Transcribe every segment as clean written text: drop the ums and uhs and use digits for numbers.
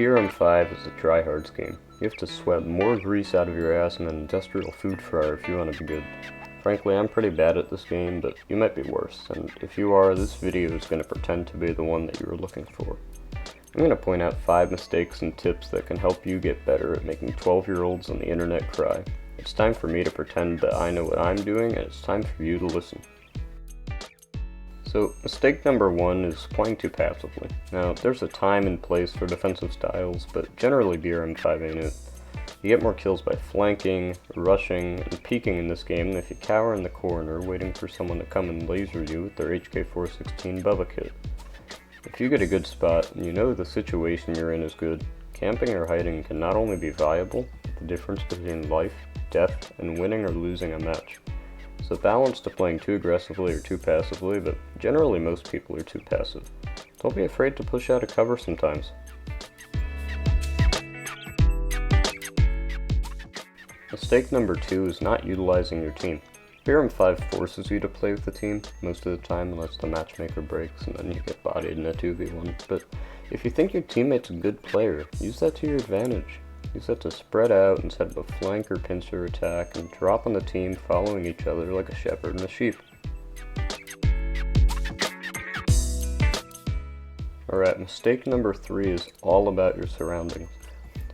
BRM5 is a tryhards game. You have to sweat more grease out of your ass in an industrial food fryer if you want to be good. Frankly, I'm pretty bad at this game, but you might be worse, and if you are, this video is going to pretend to be the one that you were looking for. I'm going to point out 5 mistakes and tips that can help you get better at making 12-year-olds on the internet cry. It's time for me to pretend that I know what I'm doing, and it's time for you to listen. So, mistake number 1 is playing too passively. Now, there's a time and place for defensive styles, but generally BRM5 ain't it. You get more kills by flanking, rushing, and peeking in this game than if you cower in the corner waiting for someone to come and laser you with their HK416 Bubba kit. If you get a good spot and you know the situation you're in is good, camping or hiding can not only be viable, but the difference between life, death, and winning or losing a match. So balance to playing too aggressively or too passively, but generally most people are too passive. Don't be afraid to push out of cover sometimes. Mistake number 2 is not utilizing your team. BRM5 forces you to play with the team most of the time unless the matchmaker breaks and then you get bodied in a 2v1, but if you think your teammate's a good player, use that to your advantage. Use that to spread out and set up a flank or pincer attack and drop on the team following each other like a shepherd and a sheep. Alright, mistake number 3 is all about your surroundings.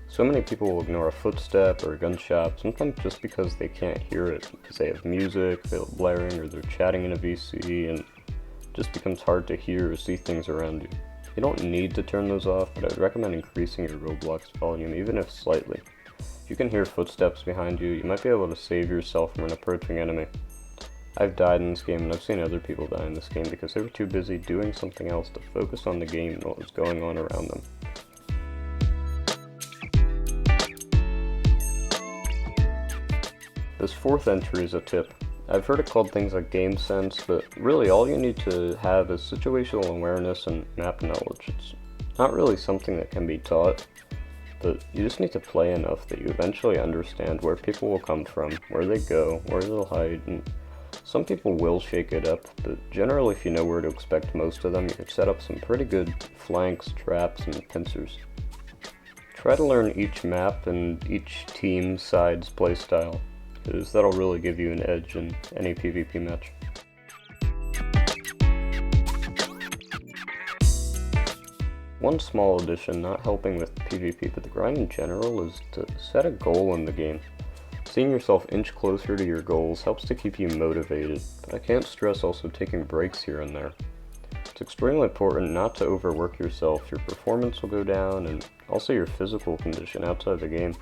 So many people will ignore a footstep or a gunshot, sometimes just because they can't hear it, because they have music, they're blaring, or they're chatting in a VC, and it just becomes hard to hear or see things around you. You don't need to turn those off, but I would recommend increasing your Roblox volume, even if slightly. If you can hear footsteps behind you, you might be able to save yourself from an approaching enemy. I've died in this game, and I've seen other people die in this game because they were too busy doing something else to focus on the game and what was going on around them. This 4th entry is a tip. I've heard it called things like game sense, but really all you need to have is situational awareness and map knowledge. It's not really something that can be taught, but you just need to play enough that you eventually understand where people will come from, where they go, where they'll hide, and some people will shake it up, but generally if you know where to expect most of them, you can set up some pretty good flanks, traps, and pincers. Try to learn each map and each team side's playstyle, because that'll really give you an edge in any PvP match. One small addition not helping with PvP but the grind in general is to set a goal in the game. Seeing yourself inch closer to your goals helps to keep you motivated, but I can't stress also taking breaks here and there. It's extremely important not to overwork yourself, your performance will go down, and also your physical condition outside the game.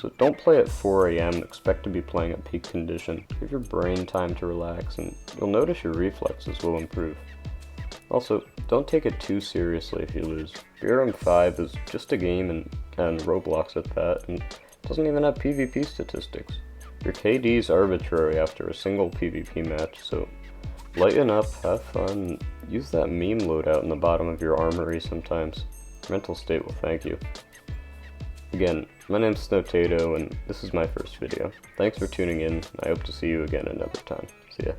So don't play at 4 AM, expect to be playing at peak condition. Give your brain time to relax and you'll notice your reflexes will improve. Also, don't take it too seriously if you lose. BRM5 is just a game and Roblox at that, and doesn't even have PvP statistics. Your KD is arbitrary after a single PvP match, so lighten up, have fun, use that meme loadout in the bottom of your armory sometimes. Mental state will thank you. Again, my name's Snowtato, and this is my first video. Thanks for tuning in, I hope to see you again another time. See ya.